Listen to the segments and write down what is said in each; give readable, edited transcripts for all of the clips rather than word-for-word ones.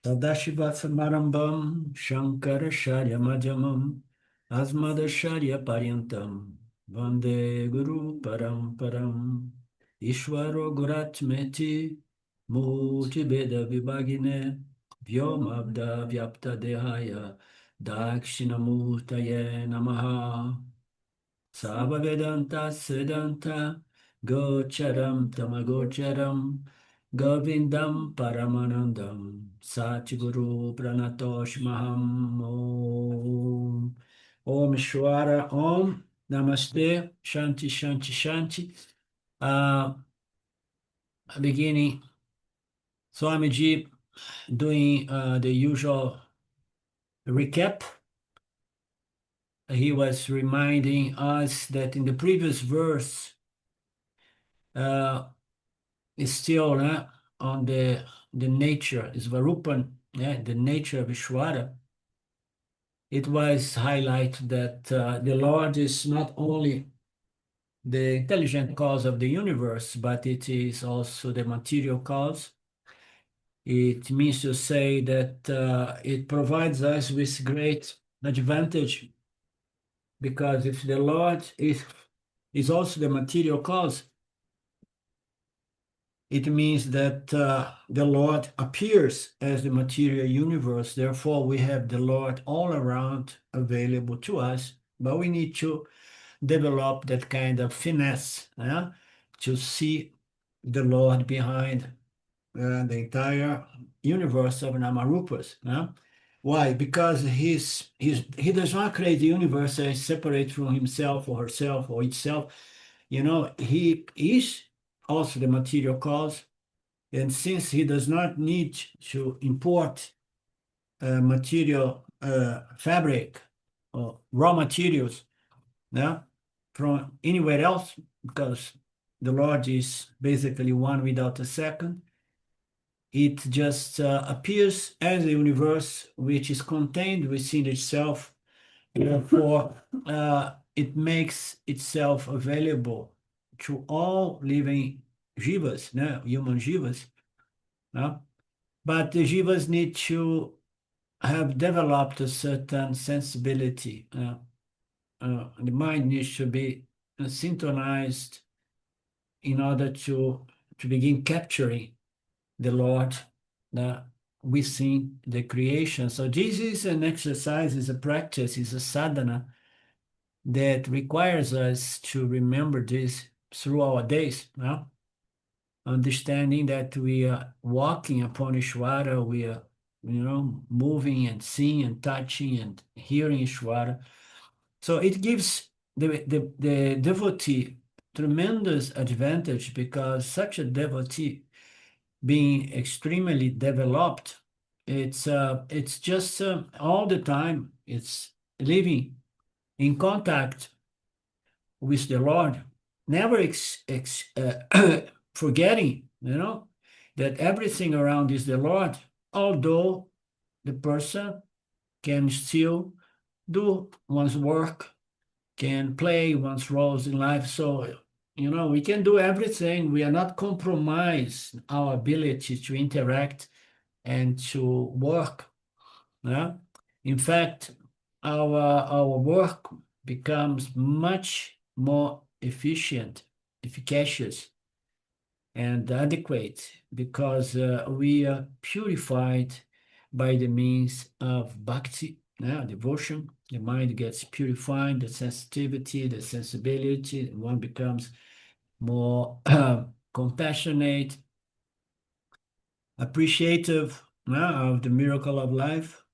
Sadashivasamarambam Shankaracharya Madhyamam Asmadacharya Paryantam Vande Guru Paramparam Ishvaro Guratmeti Murti Veda Vibhagine Vyomabda Vyapta Dehaya Dakshinamurtaye Namaha Sava Vedanta Siddhanta Gocharam Tamagocharam Govindam Paramanandam Satguru Pranatosh Maham Om Om Shwara Om Namaste Shanti Shanti Shanti. Uh, Beginning Swamiji doing the usual recap. He was reminding us that in the previous verse is still on the nature, is Varupan, the nature of Ishvara. It was highlighted that the Lord is not only the intelligent cause of the universe, but it is also the material cause. It means to say that it provides us with great advantage, because if the Lord is also the material cause, it means that the Lord appears as the material universe. Therefore, we have the Lord all around available to us, but we need to develop that kind of finesse to see the Lord behind the entire universe of Namarupas. Why? Because he does not create the universe as separate from himself or herself or itself. He is also the material cause. And since he does not need to import material fabric or raw materials from anywhere else, because the Lord is basically one without a second, it just appears as a universe which is contained within itself. Therefore, it makes itself available to all living jivas, human jivas. But the jivas need to have developed a certain sensibility. The mind needs to be synchronized in order to begin capturing the Lord within the creation. So this is an exercise, is a practice, is a sadhana that requires us to remember this through our days. Understanding that we are walking upon Ishvara, we are, moving and seeing and touching and hearing Ishvara. So it gives the devotee tremendous advantage, because such a devotee, being extremely developed, it's just all the time it's living in contact with the Lord, never forgetting, that everything around is the Lord, although the person can still do one's work, can play one's roles in life. So, we can do everything. We are not compromise our ability to interact and to work. In fact, our work becomes much more efficient, efficacious, and adequate, because we are purified by the means of bhakti, devotion. The mind gets purified, the sensitivity, the sensibility, and one becomes more compassionate, appreciative of the miracle of life.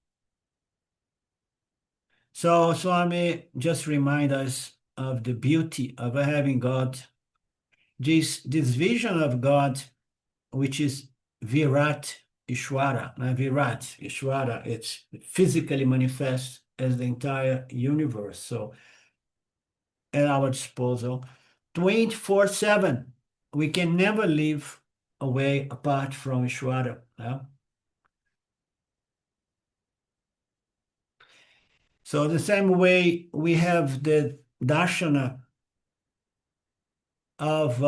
So Swami just remind us of the beauty of having God, this vision of God, which is Virat Ishwara. Virat Ishwara, it's physically manifest as the entire universe. So at our disposal, 24/7. We can never live away apart from Ishwara. So the same way we have the darshana of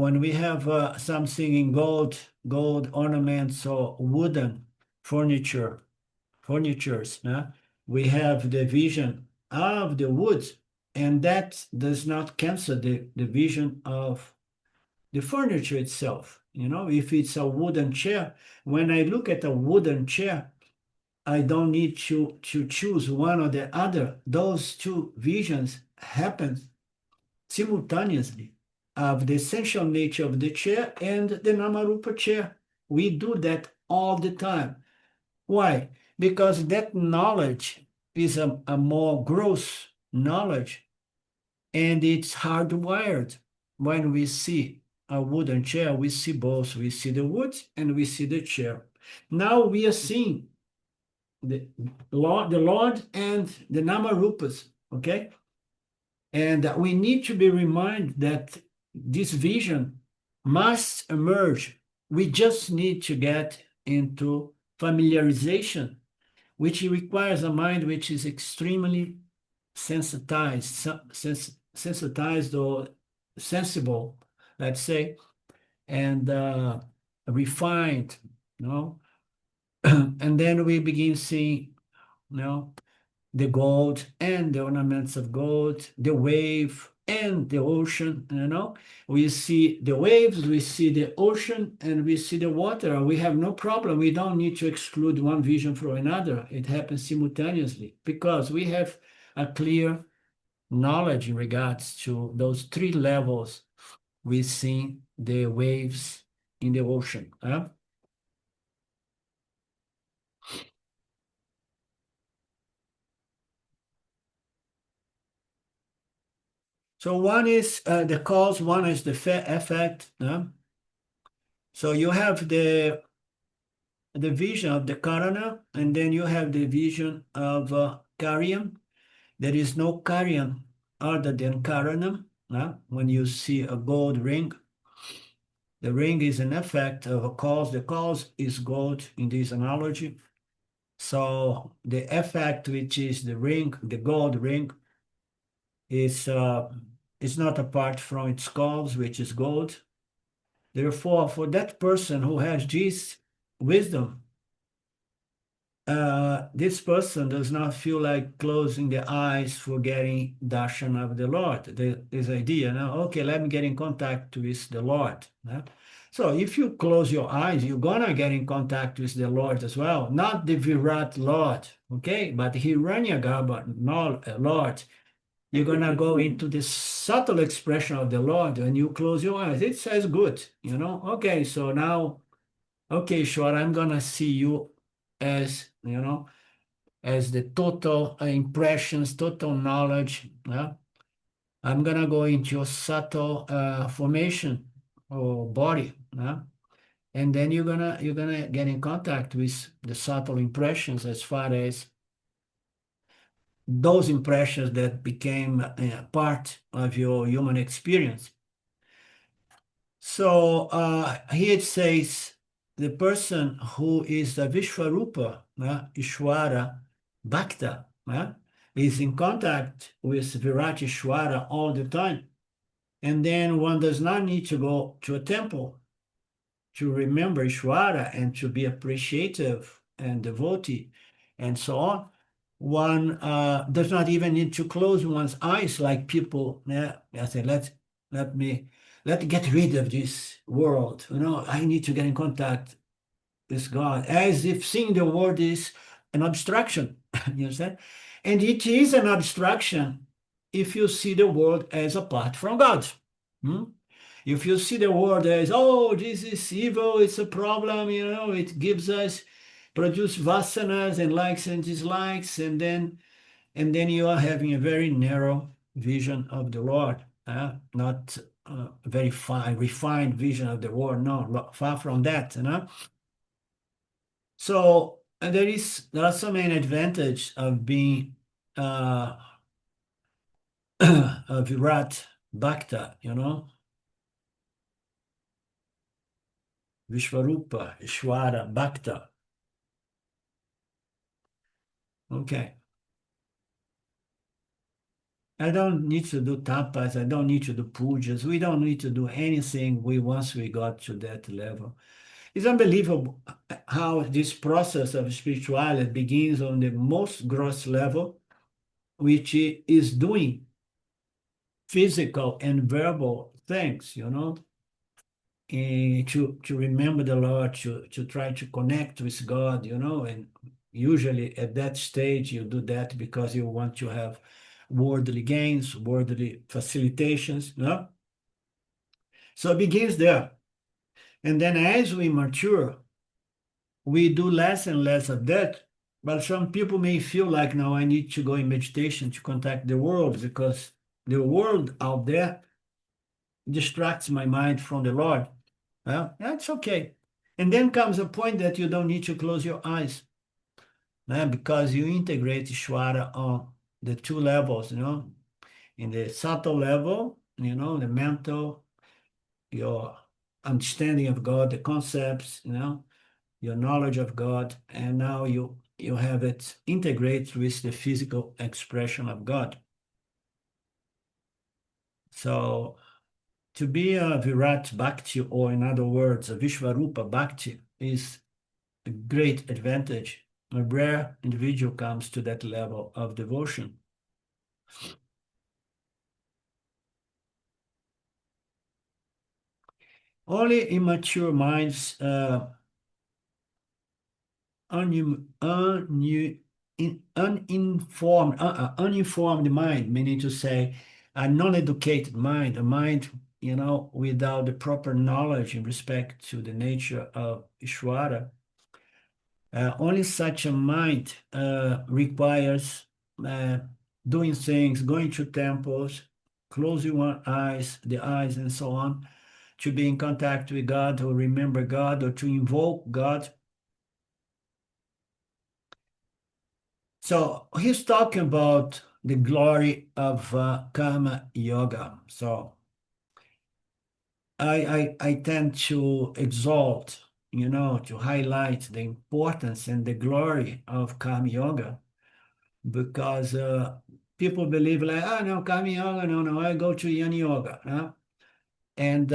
when we have something in gold ornaments or wooden, furniture, furnitures. We have the vision of the woods, and that does not cancel the vision of the furniture itself. If it's a wooden chair, when I look at a wooden chair, I don't need to choose one or the other. Those two visions happen simultaneously of the essential nature of the chair and the Namarupa chair. We do that all the time. Why? Because that knowledge is a more gross knowledge, and it's hardwired. When we see a wooden chair, we see both. We see the wood and we see the chair. Now we are seeing the Lord and the Namarupas, okay? And we need to be reminded that this vision must emerge. We just need to get into familiarization, which requires a mind which is extremely sensitized, sensitized or sensible, let's say, and refined, you know. And then we begin seeing, you know, the gold and the ornaments of gold, the wave and the ocean, We see the waves, we see the ocean, and we see the water. We have no problem. We don't need to exclude one vision from another. It happens simultaneously because we have a clear knowledge in regards to those three levels. We see the waves in the ocean. So one is the cause, one is the effect. So you have the vision of the Karana, and then you have the vision of Karyam. There is no Karyam other than Karana. When you see a gold ring, the ring is an effect of a cause. The cause is gold in this analogy. So the effect, which is the ring, the gold ring, is not apart from its cause, which is gold. Therefore, for that person who has this wisdom, this person does not feel like closing the eyes for getting darshan of the Lord. This idea, okay, let me get in contact with the Lord. So if you close your eyes, you're gonna get in contact with the Lord as well. Not the Virat Lord, okay, but Hiranyagarbha Lord. You're gonna go into the subtle expression of the Lord when you close your eyes. It says good, Okay, so now, okay, sure, I'm gonna see you as as the total impressions, total knowledge. I'm gonna go into your subtle formation or body, and then you're gonna get in contact with the subtle impressions as far as those impressions that became part of your human experience. So here it says the person who is the Vishwarupa, Ishwara Bhakta, is in contact with Virat Ishwara all the time. And then one does not need to go to a temple to remember Ishwara and to be appreciative and devotee and so on. One does not even need to close one's eyes like people. I say, let get rid of this world. I need to get in contact with God, as if seeing the world is an abstraction. You understand? And it is an abstraction if you see the world as apart from God. If you see the world as, oh, this is evil, it's a problem, it gives us, produce vasanas and likes and dislikes, and then you are having a very narrow vision of the Lord, not a very fine, refined vision of the world. No, far from that. So there are so many advantages of being a Virat Bhakta, Vishwarupa, Ishwara, Bhakta. Okay. I don't need to do tapas. I don't need to do pujas. We don't need to do anything once we got to that level. It's unbelievable. how this process of spirituality begins on the most gross level, which is doing physical and verbal things, to remember the Lord, to try to connect with God, and usually at that stage you do that because you want to have worldly gains, worldly facilitations, So it begins there. And then as we mature, we do less and less of that. But some people may feel like now I need to go in meditation to contact the world because the world out there distracts my mind from the Lord. Well, that's okay. And then comes a point that you don't need to close your eyes, because you integrate Ishvara on the two levels, in the subtle level, the mental, your understanding of God, the concepts, your knowledge of God, and now you have it integrated with the physical expression of God. So to be a Virat Bhakti, or in other words, a Vishvarupa Bhakti, is a great advantage. A rare individual comes to that level of devotion. Only immature minds, uninformed mind, meaning to say a non-educated mind, a mind, without the proper knowledge in respect to the nature of Ishvara. Only such a mind requires doing things, going to temples, closing the eyes, and so on, to be in contact with God, or remember God, or to invoke God. So he's talking about the glory of karma yoga. So I tend to exalt, to highlight the importance and the glory of karma yoga, because people believe like, oh no, karma yoga, no, I go to yin yoga. And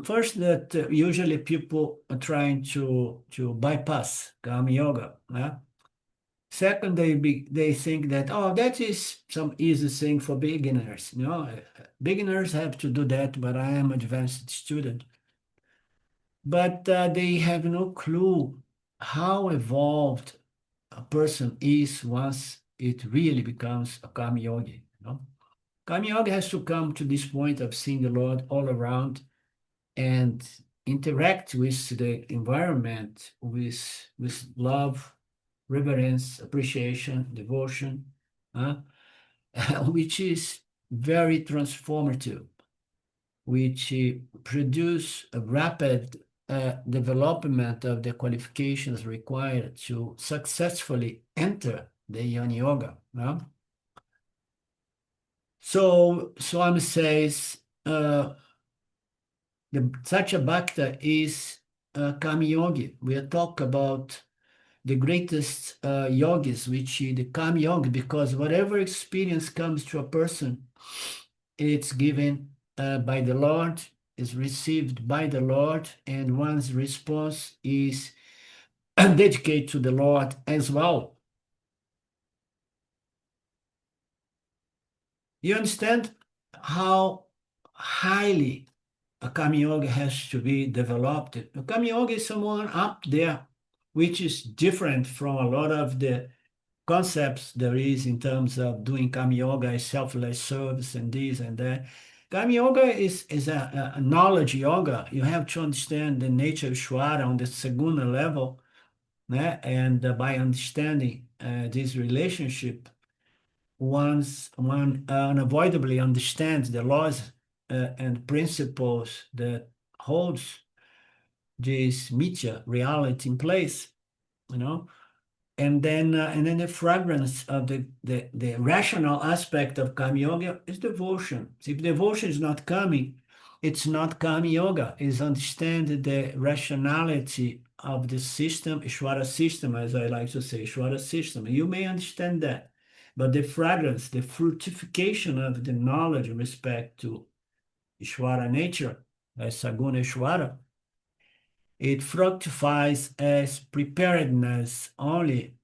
first, that usually people are trying to bypass karma yoga. Second, they think that, oh, that is some easy thing for beginners. Beginners have to do that, but I am advanced student. But they have no clue how evolved a person is once it really becomes a karma yogi. Karma yogi has to come to this point of seeing the Lord all around and interact with the environment with love, reverence, appreciation, devotion, which is very transformative, which produce a rapid development of the qualifications required to successfully enter the Yana Yoga. So Swami says such a bhakta is Kami Yogi. We talk about the greatest yogis, which the Kami Yogi, because whatever experience comes to a person, it's given by the Lord, is received by the Lord, and one's response is dedicated to the Lord as well. You understand how highly a Kami Yoga has to be developed? A Kami Yoga is someone up there, which is different from a lot of the concepts there is in terms of doing Kami Yoga as selfless service and this and that. Kami Yoga is a knowledge yoga. You have to understand the nature of Shwara on the Saguna level, and by understanding this relationship, one unavoidably understands the laws and principles that holds this mithya reality in place, and then the fragrance of the rational aspect of Kama Yoga is devotion. So if devotion is not coming, it's not Kama Yoga. It's understand the rationality of the system, Ishvara system, as I like to say, Ishvara system. You may understand that, but the fragrance, the fructification of the knowledge in respect to Ishvara nature, as Saguna Ishvara, It fructifies as preparedness only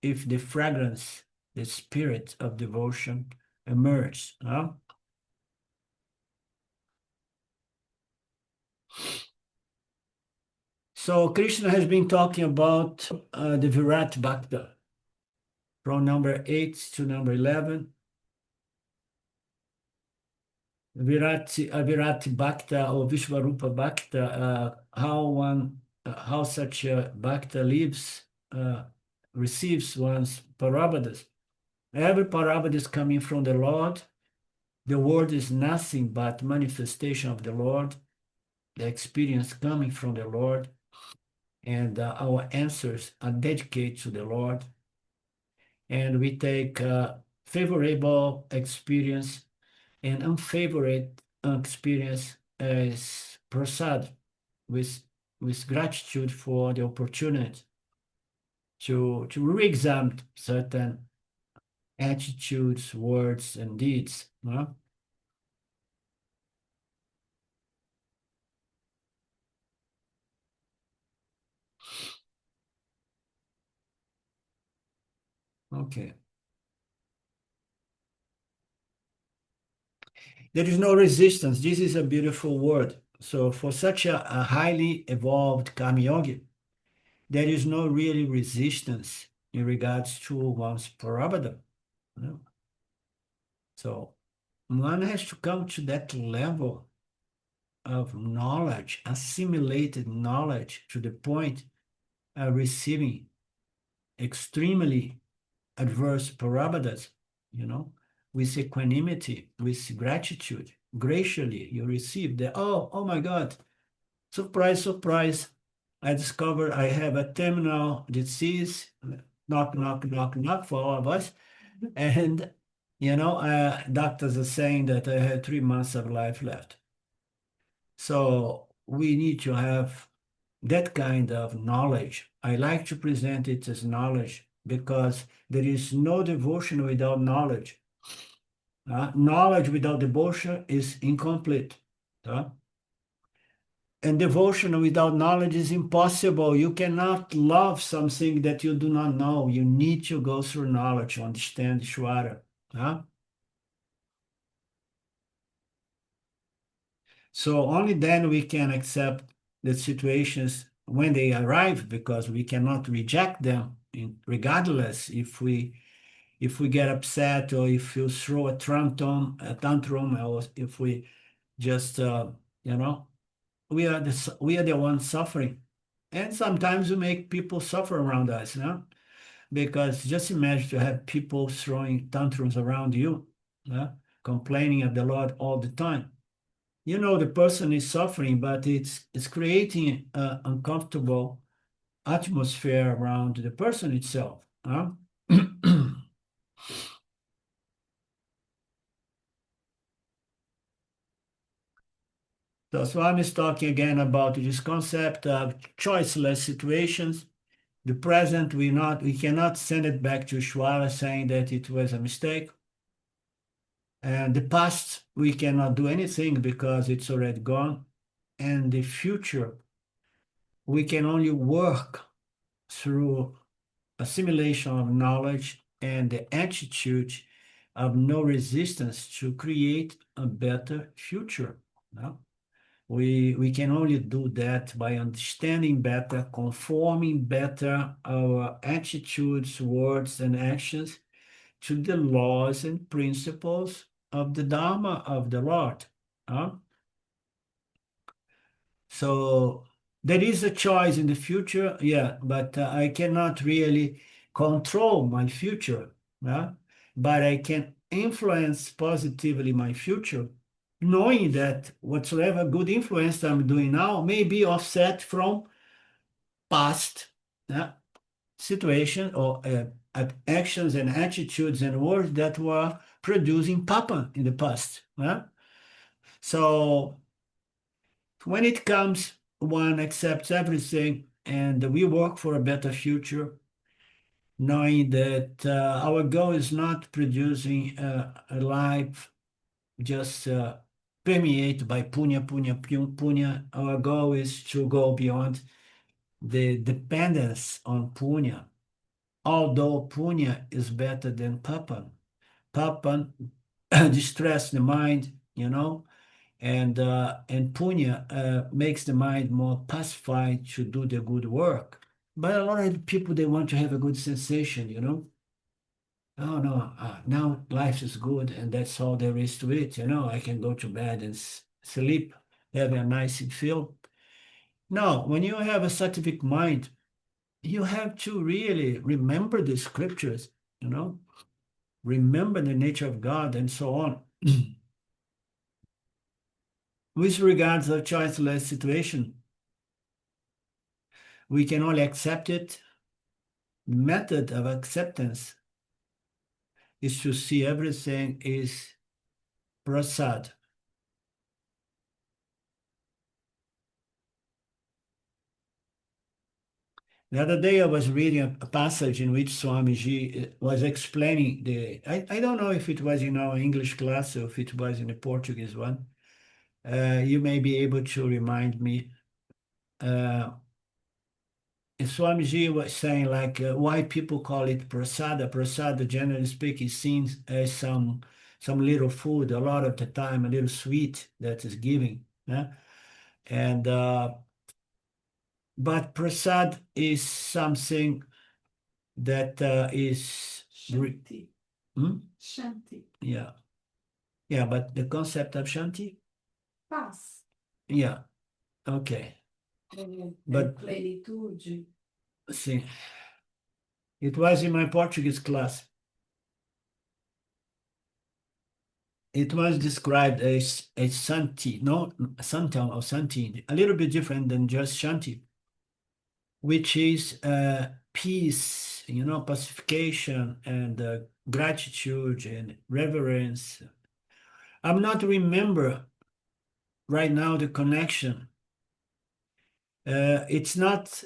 if the fragrance, the spirit of devotion emerges. Huh? So Krishna has been talking about the Virat Bhakta from number 8 to number 11. Virati Bhakta or Vishvarupa Bhakta, how such a Bhakta lives, receives one's Parabhadas. Every Parabhada is coming from the Lord. The word is nothing but manifestation of the Lord, the experience coming from the Lord, and our answers are dedicated to the Lord. And we take favorable experience and unfavorable experience as prasad with gratitude for the opportunity to re-examine certain attitudes, words, and deeds. No? Okay. There is no resistance. This is a beautiful word. So for such a highly evolved karma yogi, there is no really resistance in regards to one's prarabdha. No? So one has to come to that level of knowledge, assimilated knowledge to the point of receiving extremely adverse parabhadas, with equanimity, with gratitude, graciously you receive the, oh my God, surprise, surprise. I discovered I have a terminal disease, knock, knock, knock, knock for all of us. And, doctors are saying that I have 3 months of life left. So we need to have that kind of knowledge. I like to present it as knowledge because there is no devotion without knowledge. Knowledge without devotion is incomplete. And devotion without knowledge is impossible. You cannot love something that you do not know. You need to go through knowledge to understand Shwara. So only then we can accept the situations when they arrive, because we cannot reject them regardless if we get upset, or if you throw a tantrum, or if we just we are the ones suffering, and sometimes we make people suffer around us, because just imagine to have people throwing tantrums around you, complaining at the Lord all the time. The person is suffering, but it's creating an uncomfortable atmosphere around the person itself. So Swami is talking again about this concept of choiceless situations. The present, we cannot send it back to Shwara saying that it was a mistake. And the past, we cannot do anything because it's already gone. And the future, we can only work through assimilation of knowledge and the attitude of no resistance to create a better future. We can only do that by understanding better, conforming better our attitudes, words, and actions to the laws and principles of the Dharma of the Lord. So there is a choice in the future, yeah, but I cannot really control my future, but I can influence positively my future, knowing that whatsoever good influence I'm doing now may be offset from past situation, or actions and attitudes and words that were producing papa in the past. So when it comes, one accepts everything, and we work for a better future, knowing that our goal is not producing a life just permeated by punya, punya, punya. Our goal is to go beyond the dependence on punya, although punya is better than papan. Papan distress the mind, and punya makes the mind more pacified to do the good work. But a lot of people, they want to have a good sensation. Oh no, now life is good and that's all there is to it. I can go to bed and sleep, have a nice feel. No, when you have a scientific mind, you have to really remember the scriptures, you know, remember the nature of God and so on. With regards to a choiceless situation, we can only accept it. The method of acceptance is to see everything is prasad. The other day I was reading a passage in which Swamiji was explaining I don't know if it was in our English class or if it was in the Portuguese one. You may be able to remind me. Uh, Swamiji was saying like why people call it prasada. Prasada, generally speaking, is seen as some little food, a lot of the time, a little sweet that is given. Yeah? And but prasad is something that is Shanti. Hmm? Shanti. Yeah. Yeah, but the concept of Shanti? Paz. Yeah. Okay. But Plenitude. see, it was in my Portuguese class. It was described as Santi, no, Santa or Santi, a little bit different than just Shanti, which is peace, pacification and gratitude and reverence. I'm not remember right now the connection. It's not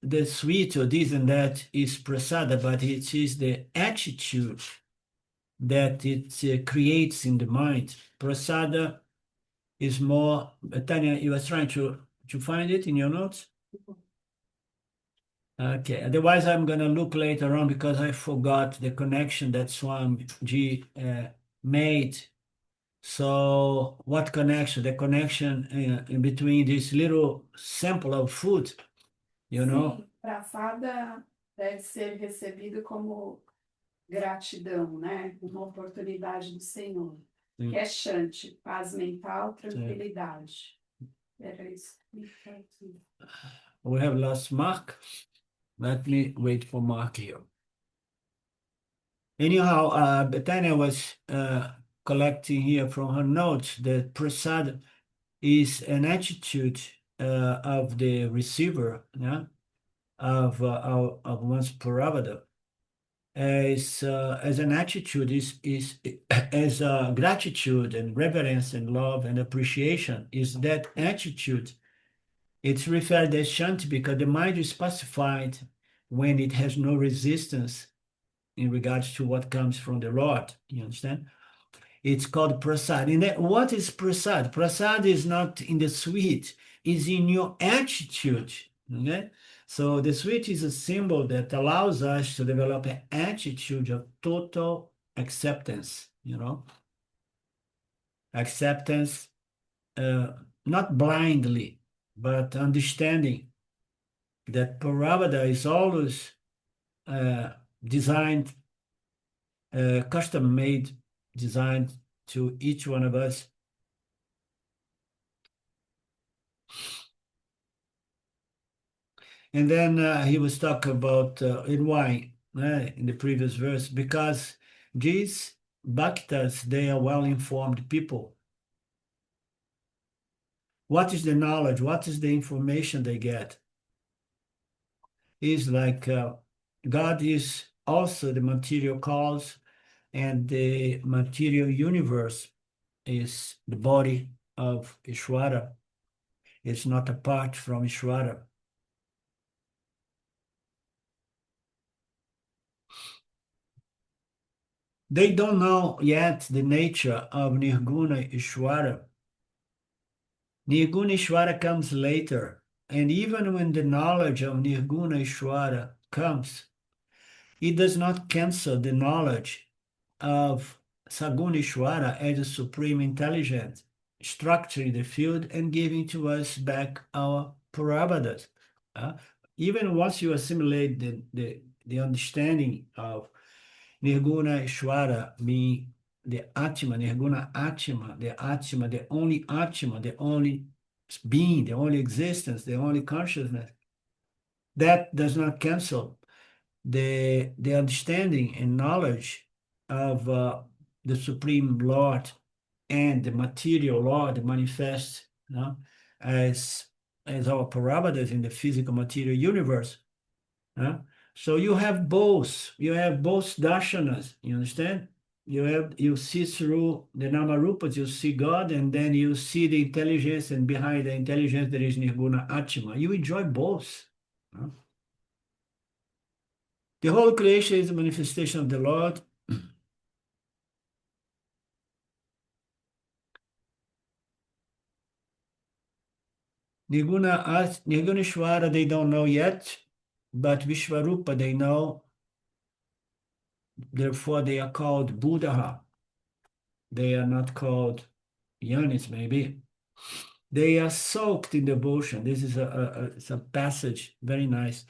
the sweet or this and that is prasada, but it is the attitude that it creates in the mind. Prasada is more, Tanya, you was trying to find it in your notes? Okay, otherwise I'm going to look later on because I forgot the connection that Swamiji made. So what connection? The connection in between this little sample of food, Sim, praçada deve ser recebido como gratidão, né? Uma oportunidade do Senhor. Sim. Que é Shanti, paz mental, tranquilidade. Era isso. We have lost Mark. Let me wait for Mark here. Anyhow, Betania was collecting here from her notes that prasad is an attitude of the receiver, yeah, of one's paravada. As an attitude is as gratitude and reverence and love and appreciation is that attitude. It's referred as shanti because the mind is pacified when it has no resistance in regards to what comes from the Lord. You understand? It's called prasad. And what is prasad? Prasad is not in the sweet, it's in your attitude. Okay? So the sweet is a symbol that allows us to develop an attitude of total acceptance, acceptance, not blindly, but understanding that Paravada is always designed, custom made, designed to each one of us. And then he was talking about in why in the previous verse, because these bhaktas, they are well-informed people. What is the knowledge? What is the information they get? Is like God is also the material cause, and the material universe is the body of Ishvara. It's not apart from Ishvara. They don't know yet the nature of Nirguna Ishvara. Nirguna Ishvara comes later. And even when the knowledge of Nirguna Ishvara comes, it does not cancel the knowledge of Saguna Ishvara as a supreme intelligence, structuring the field and giving to us back our Prabhadas. Uh, Even once you assimilate the understanding of Nirguna Ishvara, meaning the Atma, Nirguna Atma, the only Atma, the only being, the only existence, the only consciousness, that does not cancel the understanding and knowledge of the Supreme Lord and the material law, the manifest, you know, as as our parameters in the physical material universe. So you have both. You have both darshanas. You understand? You see through the namarupas, you see God, and then you see the intelligence, and behind the intelligence there is Nirguna Atma. You enjoy both. Huh? The whole creation is a manifestation of the Lord. Nirguneshwara they don't know yet, but Vishvarupa they know. Therefore, they are called Buddha. They are not called Yanis, maybe. They are soaked in devotion. This is it's a passage, very nice,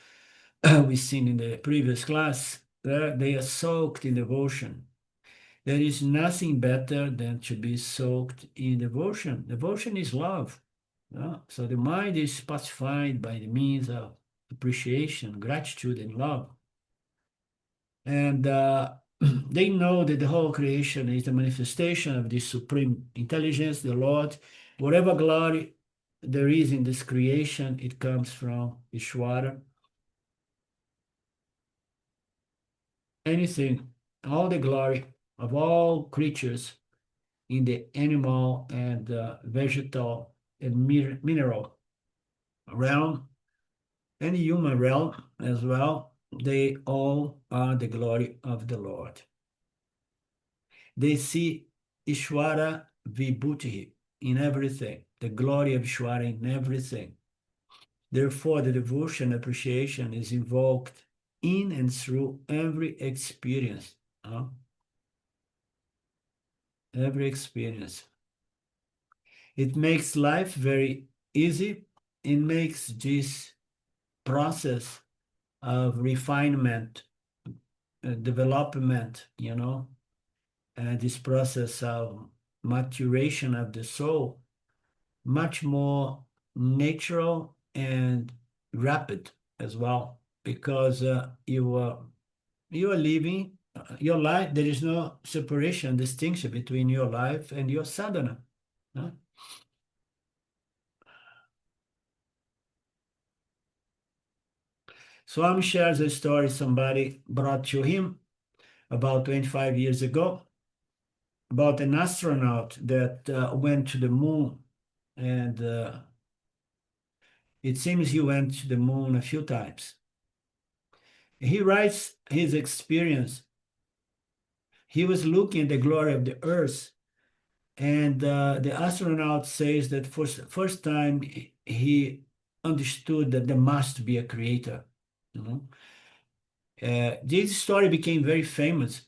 we've seen in the previous class. They are soaked in devotion. There is nothing better than to be soaked in devotion. Devotion is love. So the mind is pacified by the means of appreciation, gratitude, and love. And they know that the whole creation is a manifestation of this supreme intelligence, the Lord. Whatever glory there is in this creation, it comes from Ishvara. Anything, all the glory of all creatures in the animal and vegetal and mineral realm and human realm as well, they all are the glory of the Lord. They see Ishvara Vibhuti in everything, the glory of Ishvara in everything. Therefore, the devotion appreciation is invoked in and through every experience. Every experience. It makes life very easy. It makes this process of refinement, development, this process of maturation of the soul much more natural and rapid as well, because you are living your life. There is no separation, distinction between your life and your sadhana. No? Swami shares a story somebody brought to him about 25 years ago about an astronaut that went to the moon, and it seems he went to the moon a few times. He writes his experience. He was looking at the glory of the earth, and the astronaut says that for the first time he understood that there must be a creator. This story became very famous.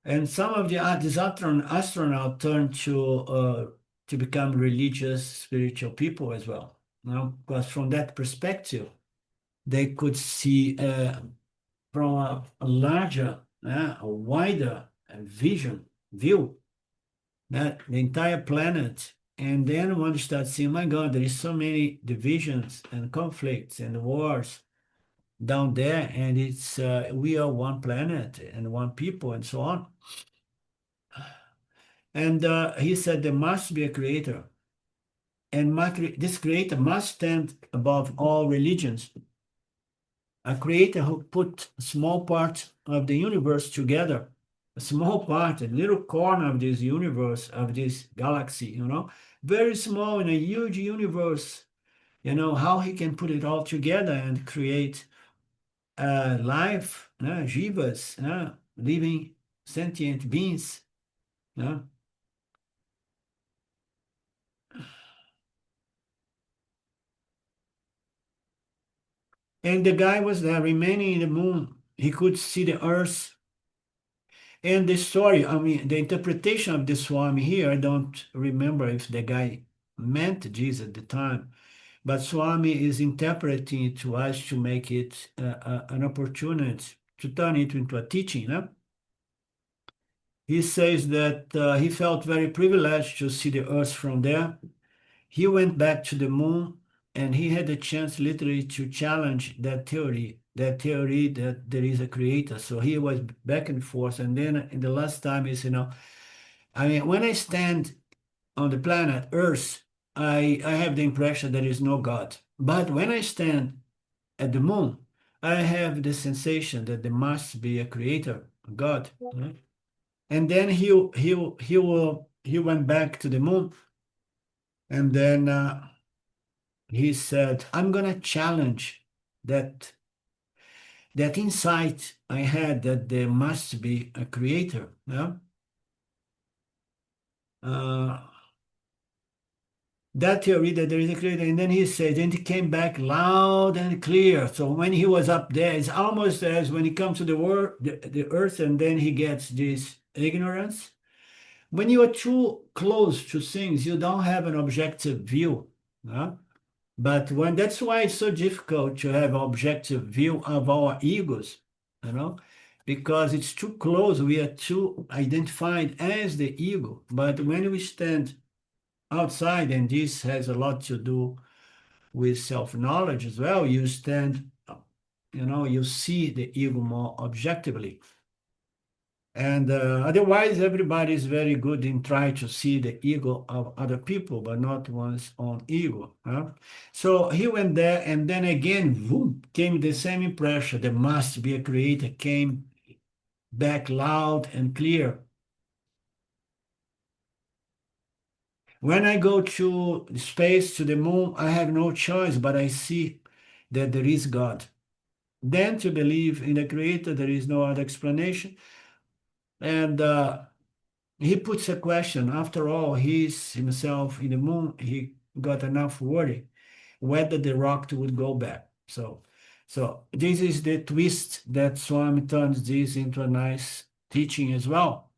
And some of these astronauts turned to become religious, spiritual people as well. Because from that perspective, they could see from a larger, a wider view, that the entire planet. And then one starts seeing, my God, there is so many divisions and conflicts and wars down there, and it's we are one planet and one people and so on. And he said there must be a creator, and this creator must stand above all religions. A creator who put a small part of the universe together, a small part, a little corner of this universe, of this galaxy, very small in a huge universe, how he can put it all together and create life, jivas, living sentient beings. And the guy was there remaining in the moon. He could see the earth. And the story, I mean, the interpretation of the Swami here, I don't remember if the guy meant Jesus at the time, but Swami is interpreting it to us to make it an opportunity to turn it into a teaching. No? He says that he felt very privileged to see the earth from there. He went back to the moon and he had the chance literally to challenge that theory that there is a creator. So he was back and forth. And then in the last time is, I mean, when I stand on the planet Earth, I have the impression there is no God. But when I stand at the moon, I have the sensation that there must be a creator, a God. Right? And then he went back to the moon, and then he said, "I'm gonna challenge that that insight I had that there must be a creator." Yeah? Uh, that theory that there is a creator, and then he said, and he came back loud and clear. So when he was up there, it's almost as when he comes to the world, the earth, and then he gets this ignorance. When you are too close to things, you don't have an objective view. Huh? But when that's why it's so difficult to have objective view of our egos, because it's too close, we are too identified as the ego. But when we stand outside, and this has a lot to do with self-knowledge as well, you stand, you see the ego more objectively. And otherwise, everybody is very good in trying to see the ego of other people, but not one's own ego. Huh? So he went there, and then again, boom, came the same impression. There must be a creator, came back loud and clear. When I go to space, to the moon, I have no choice, but I see that there is God. Then to believe in the creator, there is no other explanation. And he puts a question. After all, he's himself in the moon. He got enough worry whether the rock would go back. So this is the twist that Swami turns this into a nice teaching as well.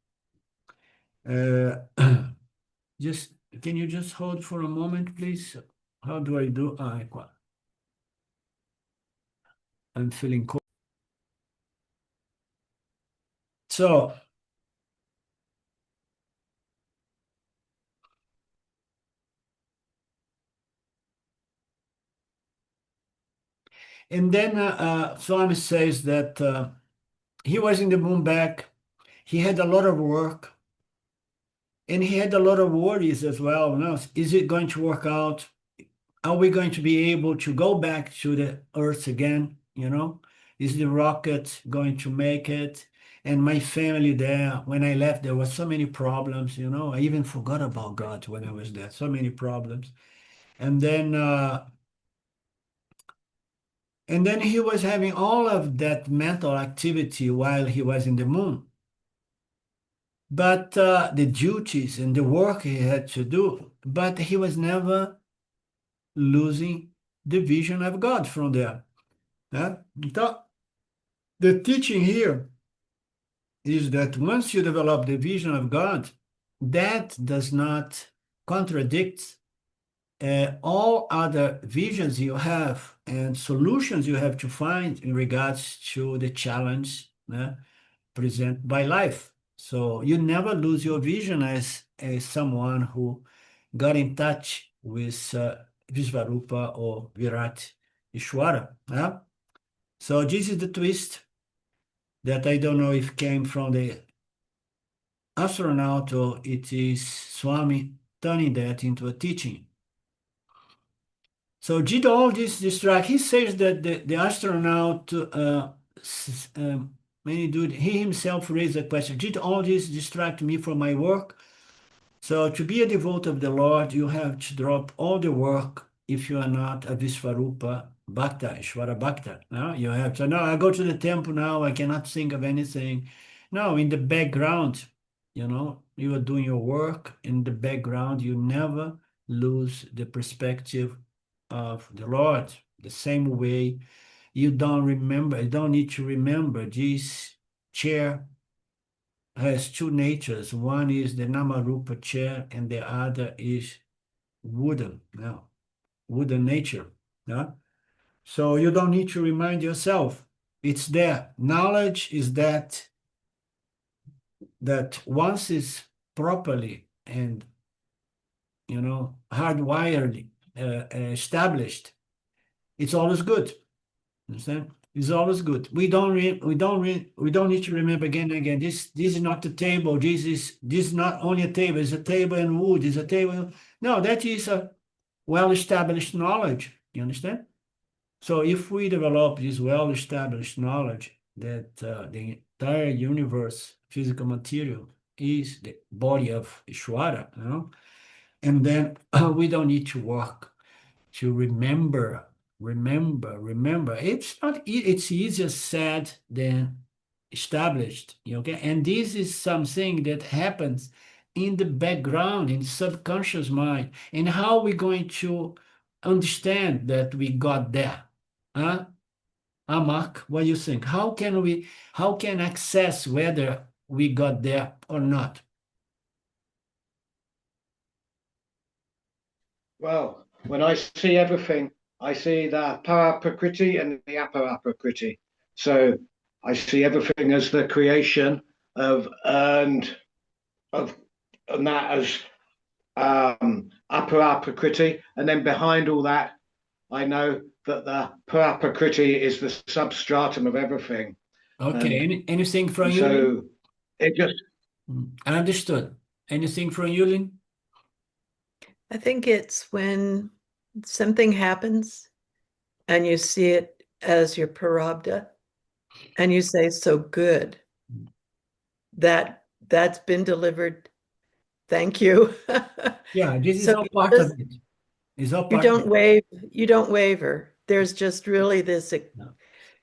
Just can you just hold for a moment, please? How do I do? I'm feeling cold. So and then Swami says that he was in the moon back. He had a lot of work, and he had a lot of worries as well. Now, is it going to work out? Are we going to be able to go back to the Earth again? Is the rocket going to make it? And my family there, when I left, there were so many problems. I even forgot about God when I was there. So many problems, and then he was having all of that mental activity while he was in the moon. But the duties and the work he had to do, but he was never losing the vision of God from there. Então, the teaching here is that once you develop the vision of God, that does not contradict all other visions you have and solutions you have to find in regards to the challenge presented by life. So you never lose your vision as someone who got in touch with Visvarupa or Virat Ishwara. So this is the twist that I don't know if came from the astronaut or it is Swami turning that into a teaching. So did all this distract? He says that the astronaut, he himself raised the question, did all this distract me from my work? So to be a devotee of the Lord, you have to drop all the work if you are not a Visvarupa Bhakta, Ishvara Bhakta. No? You have to, no, I go to the temple now, I cannot think of anything. No, in the background, you are doing your work. In the background, you never lose the perspective of the Lord. The same way you don't remember, you don't need to remember this chair has two natures. One is the Namarupa chair and the other is wooden, wooden nature. Yeah? So you don't need to remind yourself. It's there. Knowledge is that once is properly and hardwired, established, it's always good. Understand? It's always good. We don't need to remember again and again. This is not a table. This is not only a table. It's a table and wood. It's a table. No, that is a well-established knowledge. You understand? So if we develop this well-established knowledge that the entire universe, physical material, is the body of Ishvara, and then we don't need to work to remember. It's not. It's easier said than established. Okay, and this is something that happens in the background, in the subconscious mind, and how we going to understand that we got there, huh? Mark, what do you think? How can access whether we got there or not? Well, when I see everything, I see the para prakriti and the apara prakriti. So I see everything as the creation of and that as apara prakriti, and then behind all that, I know that the para prakriti is the substratum of everything. Okay. Anything from you? So it just. I understood. Anything from you, Lynn? I think it's when something happens and you see it as your parabda and you say, so good, that's been delivered. Thank you. Yeah, this is So all part of it. It's all you part of it. you don't waver. There's just really this.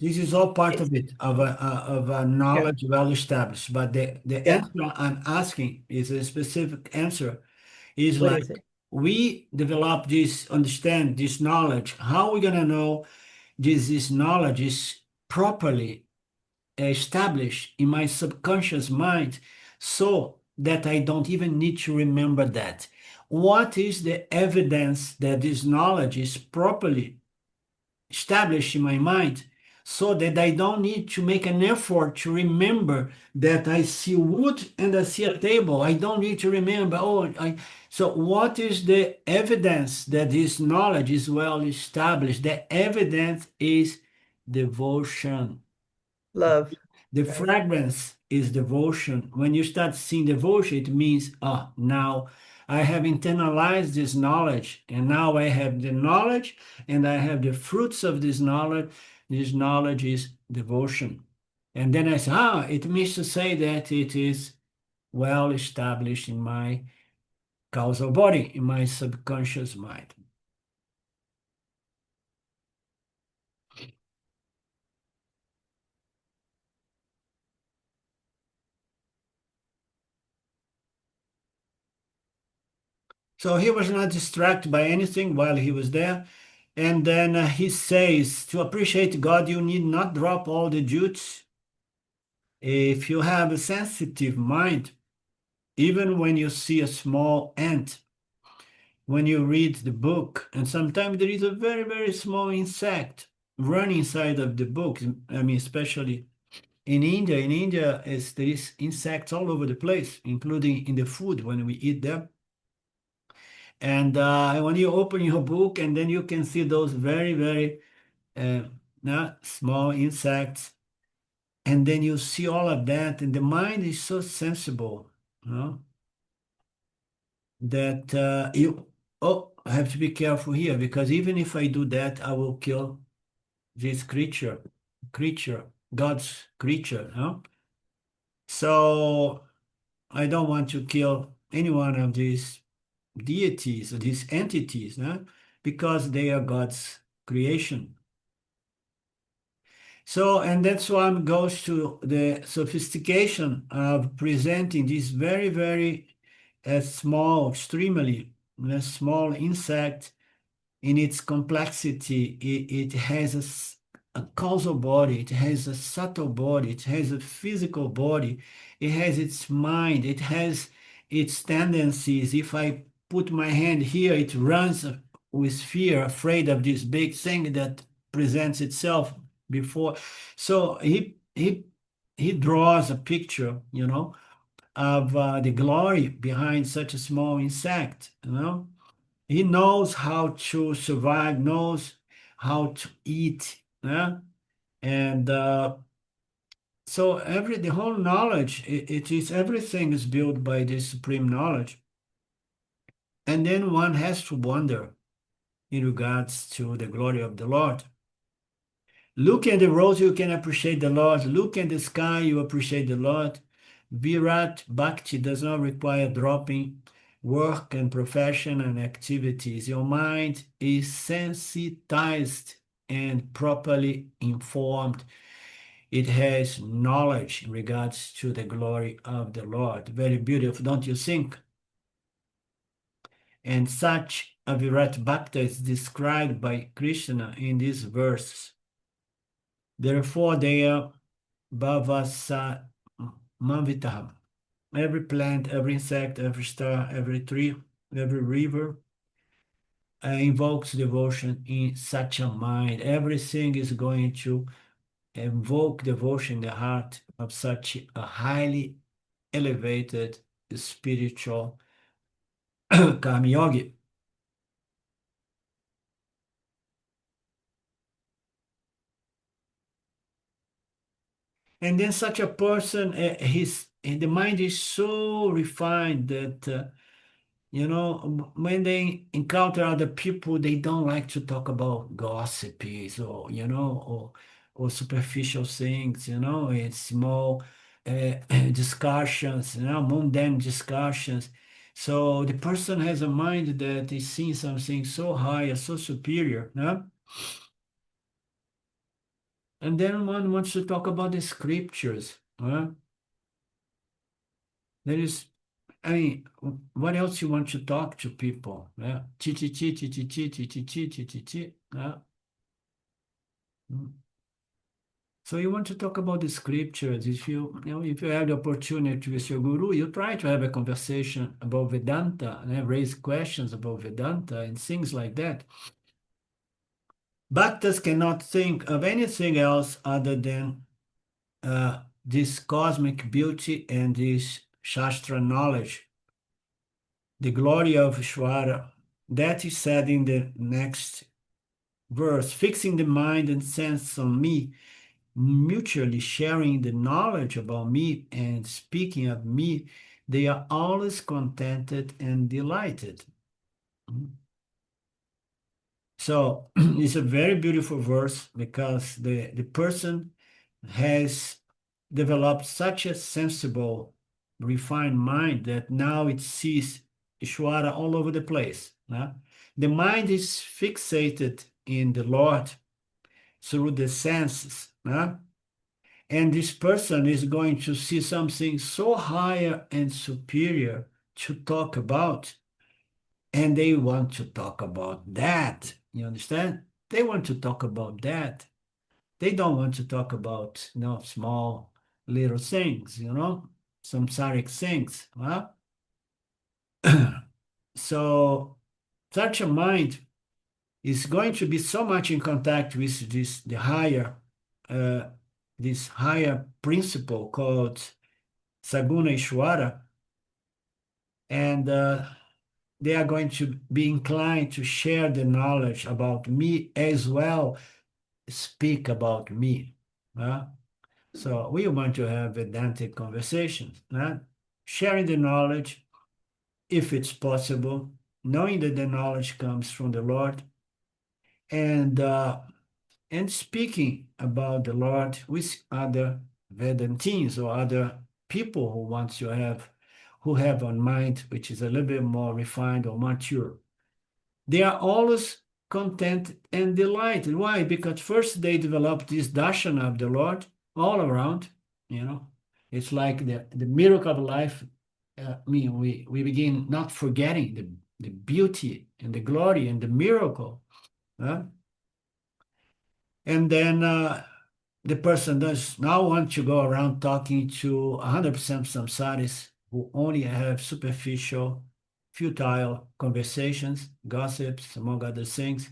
This is all part of it, of a knowledge well established. But the Yeah. answer I'm asking is a specific answer. Is What like is it? we develop this, understand this knowledge. How are we gonna know this knowledge is properly established in my subconscious mind so that I don't even need to remember that? What is the evidence that this knowledge is properly established in my mind so that I don't need to make an effort to remember that I see wood and I see a table? I don't need to remember, so what is the evidence that this knowledge is well established? The evidence is devotion. Love. The Right. fragrance is devotion. When you start seeing devotion, it means, now I have internalized this knowledge, and now I have the knowledge, and I have the fruits of this knowledge. This knowledge is devotion. And then I say, it means to say that it is well established in my causal body, in my subconscious mind. So he was not distracted by anything while he was there. And then he says, to appreciate God, you need not drop all the duties. If you have a sensitive mind, even when you see a small ant, when you read the book, and sometimes there is a very, very small insect running inside of the book. I mean, especially in India. In India, there is insects all over the place, including in the food when we eat them. And when you open your book, and then you can see those very, very small insects, and then you see all of that, and the mind is so sensible, that I have to be careful here, because even if I do that, I will kill this creature, God's creature, So I don't want to kill any one of these deities or these entities, because they are God's creation. So, and that's why it goes to the sophistication of presenting this very, very small, extremely small insect in its complexity. It has a causal body, it has a subtle body, it has a physical body, it has its mind, it has its tendencies. If I put my hand here, it runs with fear, afraid of this big thing that presents itself before. So he draws a picture, of the glory behind such a small insect, He knows how to survive, knows how to eat, yeah? And so the whole knowledge, it is everything is built by this supreme knowledge. And then one has to wonder in regards to the glory of the Lord. Look at the rose, you can appreciate the Lord. Look at the sky, you appreciate the Lord. Virat Bhakti does not require dropping work and profession and activities. Your mind is sensitized and properly informed. It has knowledge in regards to the glory of the Lord. Very beautiful, don't you think? And such a Virat Bhakta is described by Krishna in these verses. Therefore, they are Bhavasa Mavitaham. Every plant, every insect, every star, every tree, every river invokes devotion in such a mind. Everything is going to invoke devotion in the heart of such a highly elevated spiritual karma yogi. And then such a person, the mind is so refined that when they encounter other people, they don't like to talk about gossips or superficial things, it's small discussions, mundane discussions. So the person has a mind that is seeing something so high, so superior, and then one wants to talk about the scriptures. There is, I mean, what else you want to talk to people? Yeah. Chi, chi, chi, chi, chi, chi, chi, chi, chi, chi, chi, chi. Yeah. So you want to talk about the scriptures. If if you have the opportunity with your guru, you try to have a conversation about Vedanta and raise questions about Vedanta and things like that. Bhaktas cannot think of anything else other than this cosmic beauty and this Shastra knowledge. The glory of Ishvara, that is said in the next verse, fixing the mind and sense on me, mutually sharing the knowledge about me and speaking of me, they are always contented and delighted. So it's a very beautiful verse because the person has developed such a sensible, refined mind that now it sees Ishvara all over the place. The mind is fixated in the Lord through the senses. And this person is going to see something so higher and superior to talk about. And they want to talk about that. You understand? They want to talk about that. They don't want to talk about, small little things, samsaric things. So such a mind is going to be so much in contact with this higher principle called Saguna Ishwara, and they are going to be inclined to share the knowledge about me as well, speak about me. So we want to have Vedantic conversations, sharing the knowledge, if it's possible, knowing that the knowledge comes from the Lord, and speaking about the Lord with other Vedantins or other people who have a mind which is a little bit more refined or mature. They are always content and delighted. Why? Because first they developed this darshana of the Lord all around. It's like the miracle of life. We begin not forgetting the beauty and the glory and the miracle. And then the person does not want to go around talking to 100% of samsaris who only have superficial, futile conversations, gossips, among other things.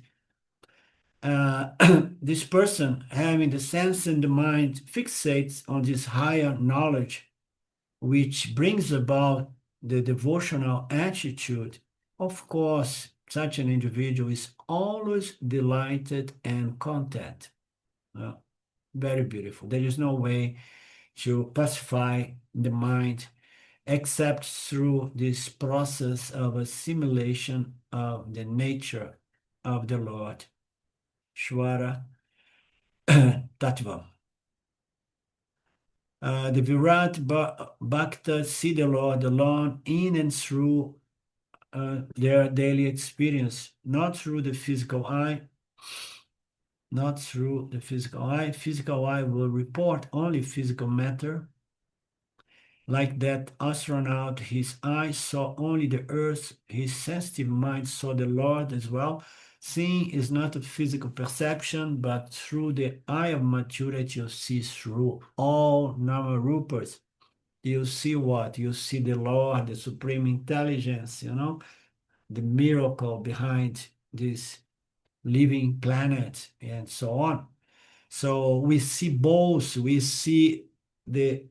This person having the sense and the mind fixates on this higher knowledge, which brings about the devotional attitude. Of course, such an individual is always delighted and content. Very beautiful. There is no way to pacify the mind except through this process of assimilation of the nature of the Lord. Shwara Tattva. The Virat Bhaktas see the Lord alone in and through their daily experience, not through the physical eye. Not through the physical eye. Physical eye will report only physical matter. Like that astronaut, his eyes saw only the earth, his sensitive mind saw the Lord as well. Seeing is not a physical perception, but through the eye of maturity, you see through all Namarupas. You see what? You see the Lord, the supreme intelligence, the miracle behind this living planet, and so on. So we see both, we see the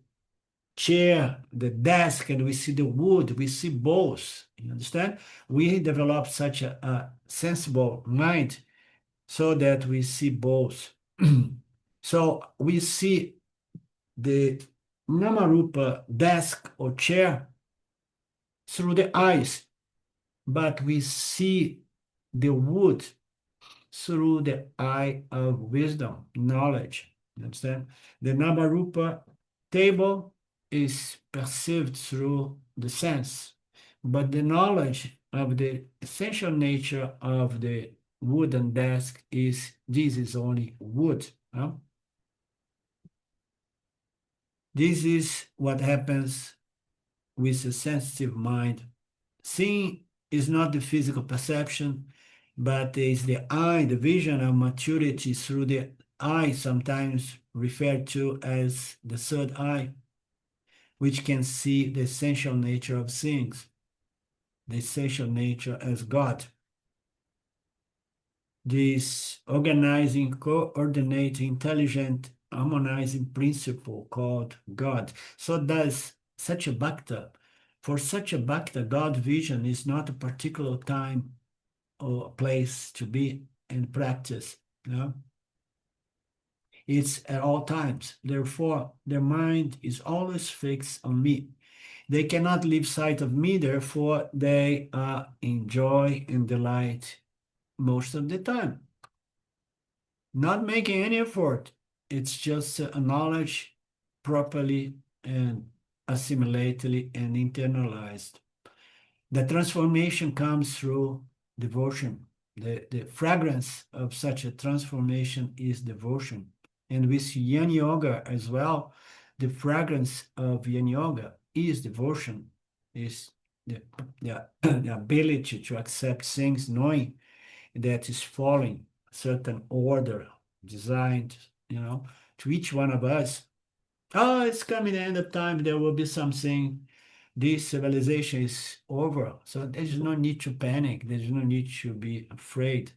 chair, the desk, and we see the wood, we see both. You understand? We develop such a sensible mind so that we see both. So we see the Namarupa desk or chair through the eyes, but we see the wood through the eye of wisdom, knowledge. You understand? The Namarupa table is perceived through the sense, but the knowledge of the essential nature of the wooden desk is this is only wood. Huh? This is what happens with a sensitive mind. Seeing is not the physical perception, but is the eye, the vision of maturity through the eye, sometimes referred to as the third eye, which can see the essential nature of things, the essential nature as God. This organizing, coordinating, intelligent, harmonizing principle called God. So does such a bhakta. For such a bhakta, God vision is not a particular time or place to be and practice. It's at all times. Therefore, their mind is always fixed on me. They cannot leave sight of me, therefore they are in joy and delight most of the time. Not making any effort. It's just a knowledge properly and assimilatedly and internalized. The transformation comes through devotion. The fragrance of such a transformation is devotion. And with Yin Yoga as well, the fragrance of Yin Yoga is devotion, is the ability to accept things knowing that is following a certain order designed, to each one of us. Oh, it's coming the end of time, there will be something. This civilization is over. So there's no need to panic. There's no need to be afraid.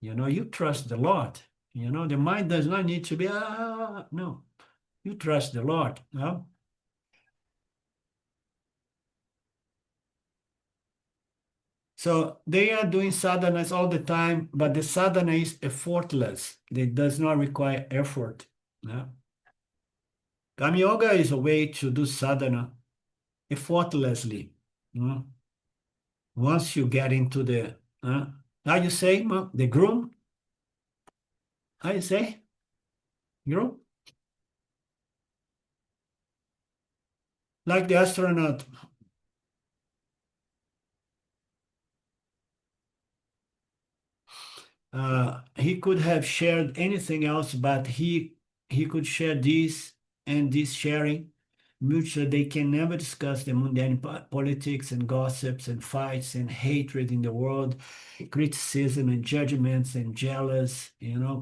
You trust the Lord. The mind does not need to be, no. You trust the Lord. No? So they are doing sadhanas all the time, but the sadhana is effortless. It does not require effort. No? Kama yoga is a way to do sadhana effortlessly. Once you get into the, how you say, the groom? How you say? Groom? Like the astronaut. He could have shared anything else, but he could share this and this sharing mutual. They can never discuss the mundane politics and gossips and fights and hatred in the world, criticism and judgments and jealous,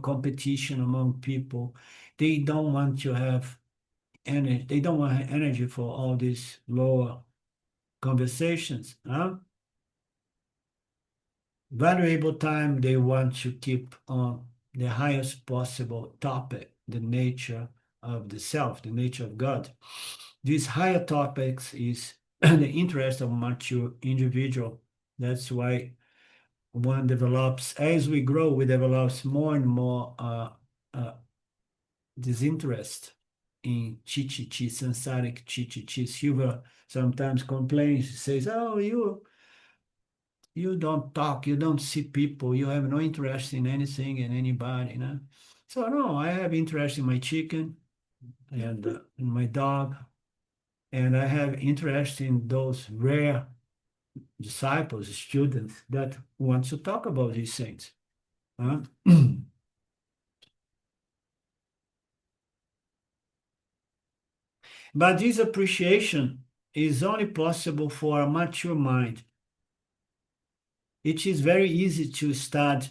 competition among people. They don't want to have energy. They don't want energy for all these lower conversations. Valuable time they want to keep on the highest possible topic, the nature of the self, the nature of God. These higher topics is the interest of a mature individual. That's why one develops, as we grow, we develop more and more disinterest in chi-chi-chi, samsaric chi-chi-chi. Silver sometimes complains, says, oh, you don't talk, you don't see people, you have no interest in anything and anybody, So no, I have interest in my chicken and in my dog, and I have interest in those rare disciples, students that want to talk about these things. But this appreciation is only possible for a mature mind. It is very easy to start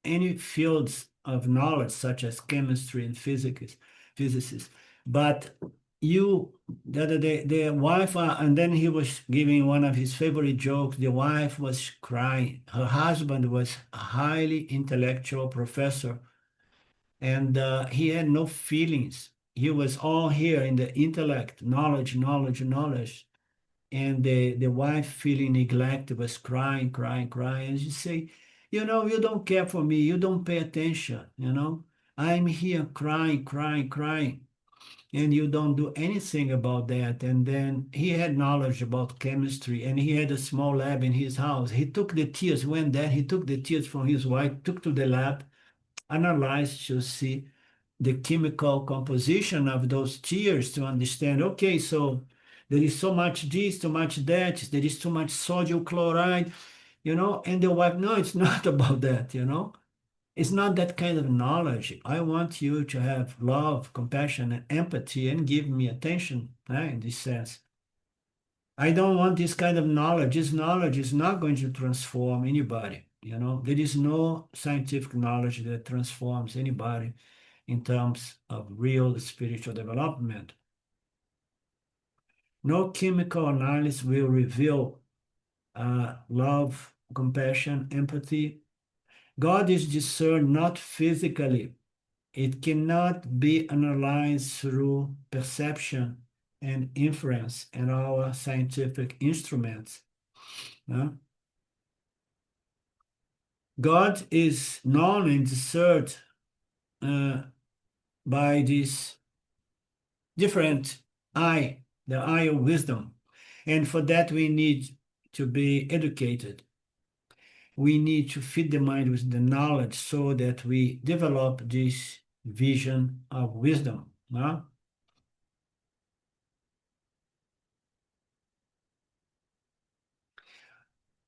any fields of knowledge, such as chemistry and physics, but the other day, the wife, and then he was giving one of his favorite jokes. The wife was crying. Her husband was a highly intellectual professor, and he had no feelings. He was all here in the intellect, knowledge, knowledge, knowledge. And the wife, feeling neglected, was crying, crying, crying. And she say, you don't care for me. You don't pay attention. I'm here crying, crying, crying, and you don't do anything about that. And then he had knowledge about chemistry, and he had a small lab in his house. He took the tears, went there, he took the tears from his wife, took to the lab, analyzed to see the chemical composition of those tears to understand, okay, so there is so much this, too much that, there is too much sodium chloride, and the wife, no, it's not about that, It's not that kind of knowledge. I want you to have love, compassion, and empathy and give me attention, in this sense. I don't want this kind of knowledge. This knowledge is not going to transform anybody. There is no scientific knowledge that transforms anybody in terms of real spiritual development. No chemical analysis will reveal love, compassion, empathy. God is discerned not physically. It cannot be analyzed through perception and inference and our scientific instruments. God is known and discerned by this different eye, the eye of wisdom. And for that, we need to be educated. We need to feed the mind with the knowledge so that we develop this vision of wisdom.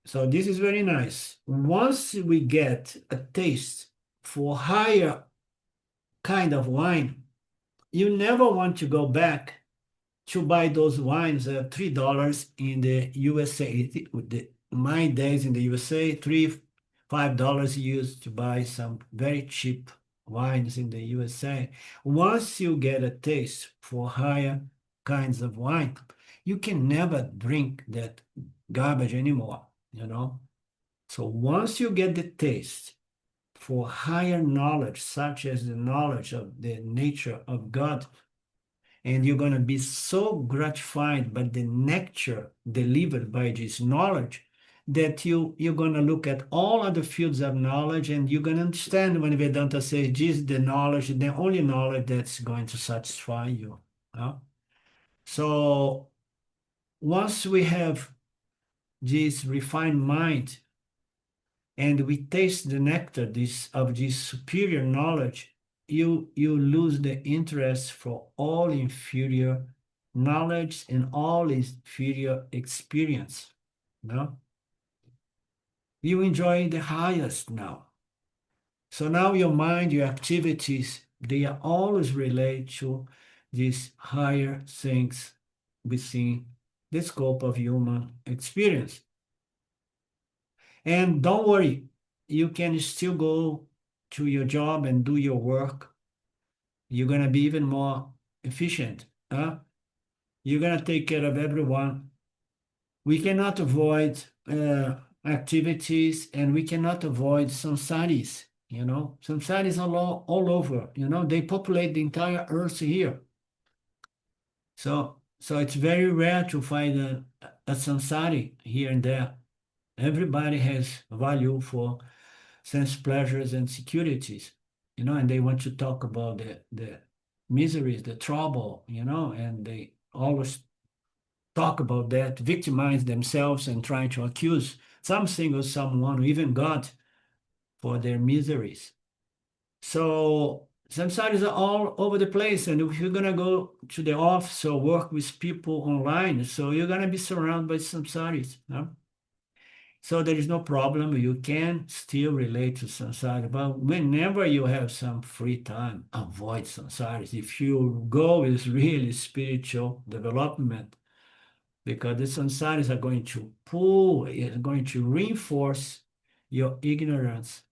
So this is very nice. Once we get a taste for higher kind of wine, you never want to go back to buy those wines at $3 in the USA. My days in the USA, $5 used to buy some very cheap wines in the USA. Once you get a taste for higher kinds of wine, you can never drink that garbage anymore, So once you get the taste for higher knowledge, such as the knowledge of the nature of God, and you're going to be so gratified by the nectar delivered by this knowledge that you're going to look at all other fields of knowledge, and you're going to understand when Vedanta says this is the knowledge, the only knowledge that's going to satisfy you. So once we have this refined mind and we taste the nectar of this superior knowledge, you lose the interest for all inferior knowledge and all inferior experience. You enjoy the highest now. So now your mind, your activities, they are always related to these higher things within the scope of human experience. And don't worry, you can still go to your job and do your work. You're going to be even more efficient. Huh? You're going to take care of everyone. We cannot avoid activities, and we cannot avoid samsaris. Samsaris all over. They populate the entire earth here. So it's very rare to find a samsari here and there. Everybody has value for sense pleasures and securities, and they want to talk about the miseries, the trouble, and they always talk about that, victimize themselves and try to accuse something or someone, or even God, for their miseries. So samsaris are all over the place, and if you're gonna go to the office or work with people online, so you're gonna be surrounded by samsaris. So there is no problem. You can still relate to samsara, but whenever you have some free time, avoid samsaris. If your goal is really spiritual development, because the samsaris are going to going to reinforce your ignorance.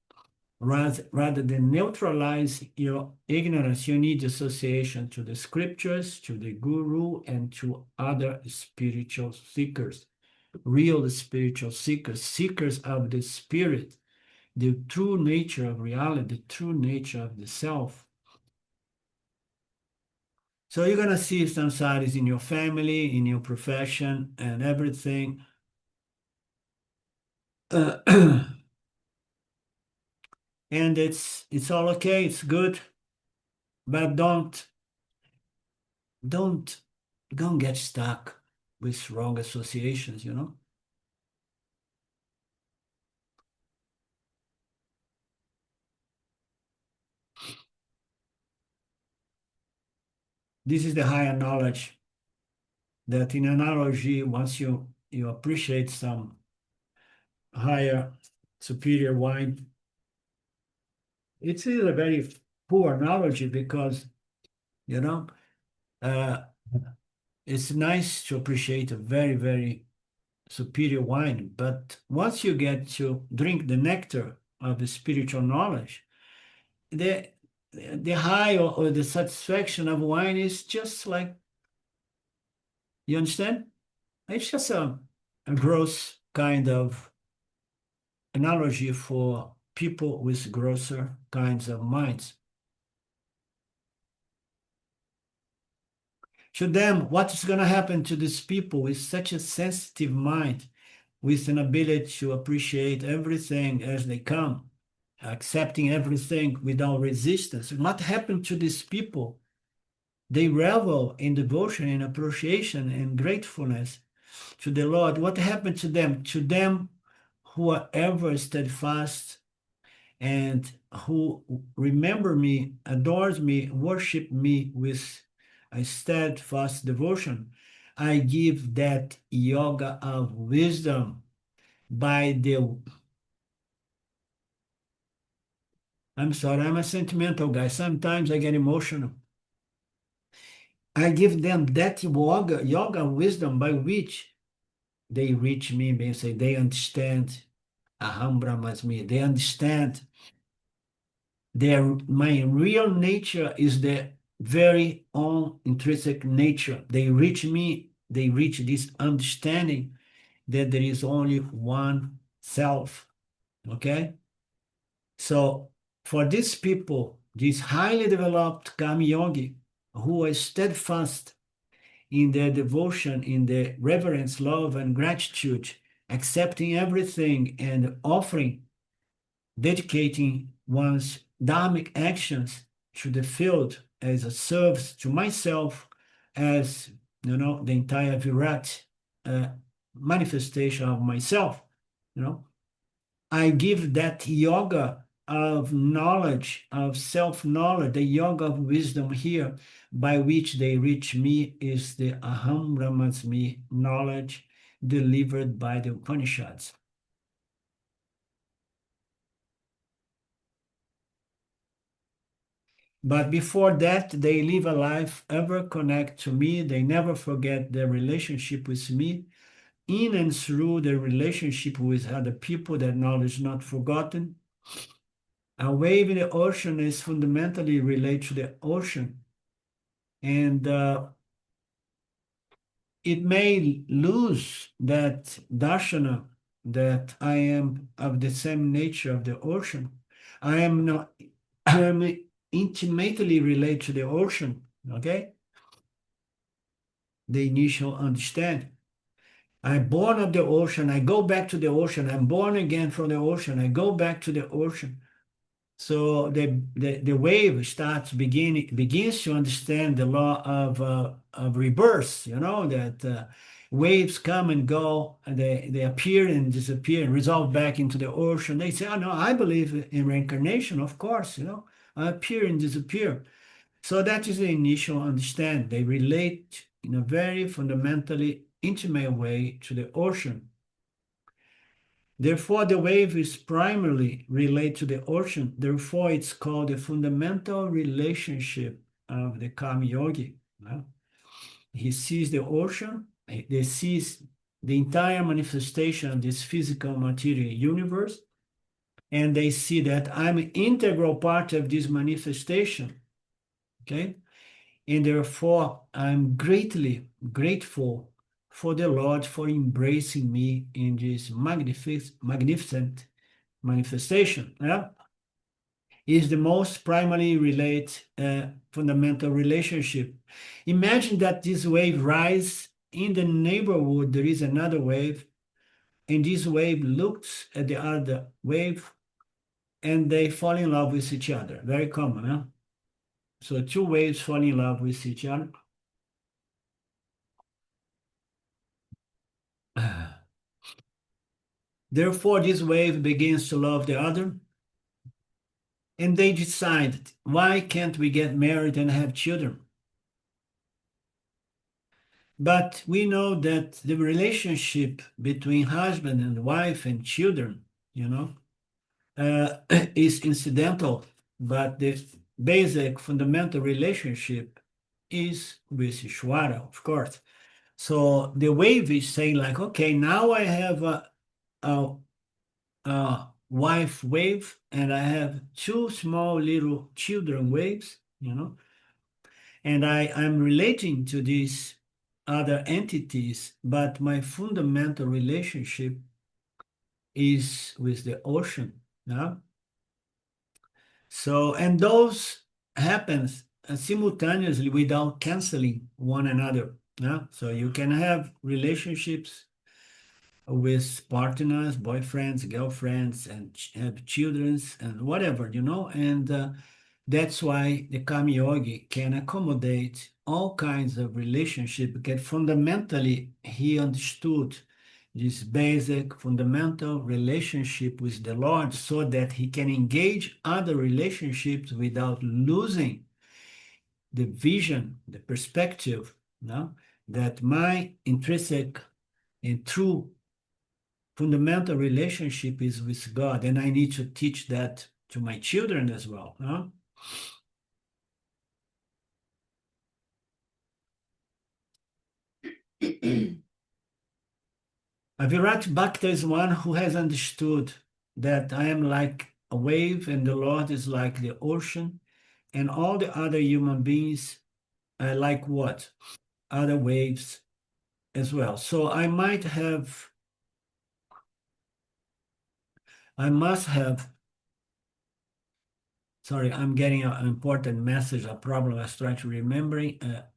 Rather than neutralize your ignorance, you need association to the scriptures, to the guru, and to other spiritual seekers, real spiritual seekers, seekers of the spirit, the true nature of reality, the true nature of the self. So you're going to see samsaris in your family, in your profession, and everything. And it's all okay, it's good, but don't get stuck with wrong associations. This is the higher knowledge that, in analogy, once you appreciate some higher superior wine, it's a very poor analogy because it's nice to appreciate a very, very superior wine, but once you get to drink the nectar of the spiritual knowledge, the high or the satisfaction of wine is just like, you understand? It's just a gross kind of analogy for people with grosser kinds of minds. To them, what is going to happen to these people with such a sensitive mind, with an ability to appreciate everything as they come, accepting everything without resistance? What happened to these people? They revel in devotion, in appreciation, and gratefulness to the Lord. What happened to them? To them who are ever steadfast and who remember me, adores me, worship me with a steadfast devotion, I give that yoga of wisdom by the... I'm sorry, I'm a sentimental guy. Sometimes I get emotional. I give them that yoga wisdom by which they reach me, and say they understand Aham Brahmasmi. They understand my real nature is their very own intrinsic nature. They reach me, they reach this understanding that there is only one self. Okay? So for these people, these highly developed Karma Yogi, who are steadfast in their devotion, in their reverence, love, and gratitude, accepting everything and offering, dedicating one's dharmic actions to the field as a service to myself, as the entire Virat manifestation of myself. I give that yoga of knowledge, of self-knowledge, the yoga of wisdom here, by which they reach me, is the Aham Brahmasmi knowledge delivered by the Upanishads. But before that, they live a life ever connect to me. They never forget their relationship with me. In and through their relationship with other people, that knowledge not forgotten. A wave in the ocean is fundamentally related to the ocean. And it may lose that darshana that I am of the same nature of the ocean. I am not, I am intimately related to the ocean, okay? The initial understanding. I'm born of the ocean, I go back to the ocean, I'm born again from the ocean, I go back to the ocean. So the wave begins to understand the law of rebirth, that waves come and go, and they appear and disappear and resolve back into the ocean. They say, oh no, I believe in reincarnation, of course, I appear and disappear. So that is the initial understanding. They relate in a very fundamentally intimate way to the ocean. Therefore, the wave is primarily related to the ocean. Therefore, it's called the fundamental relationship of the Karma Yogi. He sees the ocean, he sees the entire manifestation of this physical material universe, and they see that I'm an integral part of this manifestation. Okay? And therefore, I'm greatly grateful for the Lord for embracing me in this magnificent manifestation. Is the most primarily related fundamental relationship. Imagine that this wave rises in the neighborhood. There is another wave, and this wave looks at the other wave, and they fall in love with each other. Very common, huh? So two waves fall in love with each other. Therefore, this wave begins to love the other, and they decide, why can't we get married and have children? But we know that the relationship between husband and wife and children, is incidental, but the basic fundamental relationship is with Ishwara, of course. So the wave is saying like, okay, now I have a wife wave and I have two small little children waves, and I'm relating to these other entities, but my fundamental relationship is with the ocean. So, and those happens simultaneously without canceling one another. So you can have relationships with partners, boyfriends, girlfriends, and have children and whatever, and that's why the Karma Yogi can accommodate all kinds of relationship, because fundamentally he understood this basic fundamental relationship with the Lord so that he can engage other relationships without losing the vision, the perspective, that my intrinsic and true fundamental relationship is with God, and I need to teach that to my children as well. Avirat Bhakta is one who has understood that I am like a wave and the Lord is like the ocean, and all the other human beings are like what? Other waves as well. So I must have, sorry, I'm getting an important message, a problem I was trying to remember,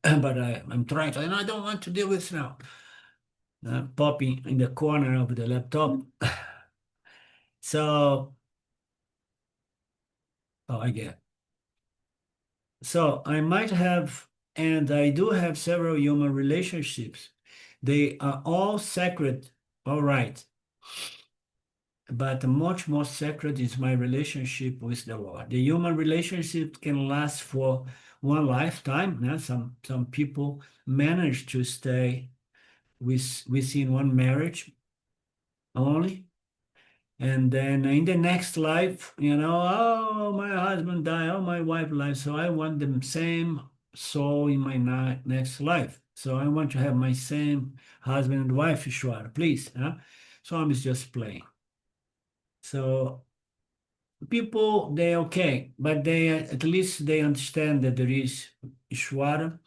but I'm trying to, and I don't want to deal with now. Popping in the corner of the laptop. So, I get. So I might have, and I do have several human relationships. They are all sacred, all right. But much more sacred is my relationship with the Lord. The human relationship can last for one lifetime. Some people manage to stay within one marriage only. And then in the next life, oh, my husband died, oh, my wife died, so I want the same soul in my next life. So I want to have my same husband and wife, Ishwara, please. Huh? So I'm just playing. So people, they okay, but they at least they understand that there is Ishwara.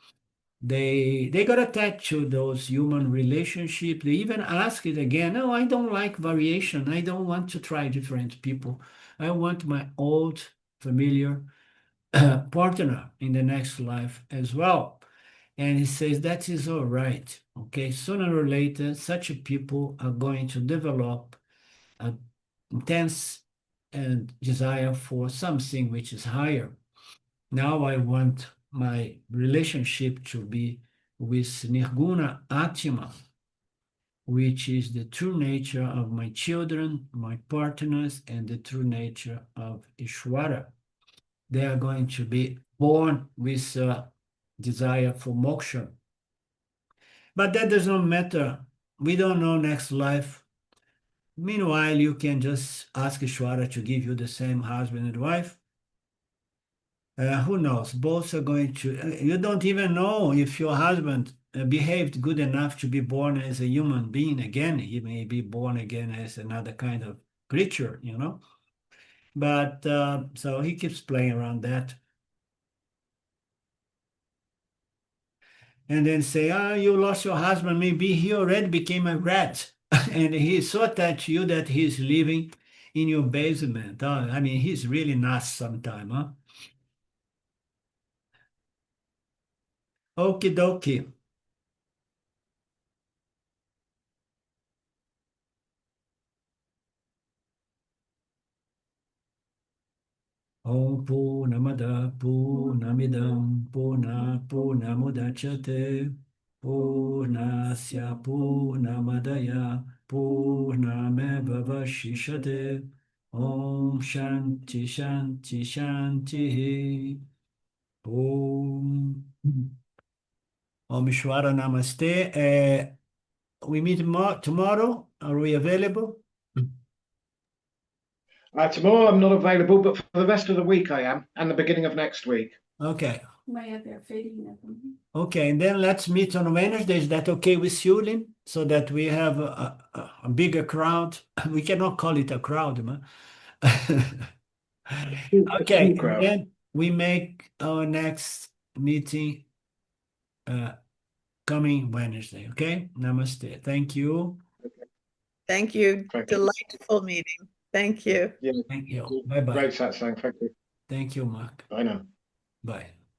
They got attached to those human relationships. They even ask it again. No, I don't like variation. I don't want to try different people. I want my old familiar partner in the next life as well. And he says that is all right. Okay, sooner or later, such people are going to develop an intense and desire for something which is higher. Now I want my relationship to be with Nirguna Atma, which is the true nature of my children, my partners, and the true nature of Ishwara. They are going to be born with a desire for moksha. But that does not matter. We don't know next life. Meanwhile, you can just ask Ishwara to give you the same husband and wife. Who knows? Both are going to, you don't even know if your husband behaved good enough to be born as a human being again. He may be born again as another kind of creature, But so he keeps playing around that. And then say, you lost your husband. Maybe he already became a rat. And he's so attached to you that he's living in your basement. I mean, he's really nuts sometime, huh? Okie dokie. Om Purnamada Purnamidam Purnamudachyate Purnasya Purnamadaya Purnameva Vashishate Om Shanti Shanti Shanti Om Om Ishwara Namaste. We meet tomorrow. Are we available? Tomorrow I'm not available, but for the rest of the week I am, and the beginning of next week. Okay. Amanhã tem a feirinha também. Okay, and then let's meet on Wednesday. Is that okay with you, Lynn? So that we have a bigger crowd. We cannot call it a crowd, man. Okay, and Crowd. then we make our next meeting coming Wednesday. Okay, namaste. Thank you. Thank you. Thank you. Delightful meeting. Thank you. Yeah, Thank you. Bye bye. great satsang. Thank you. Thank you, Mark. Bye now. Bye.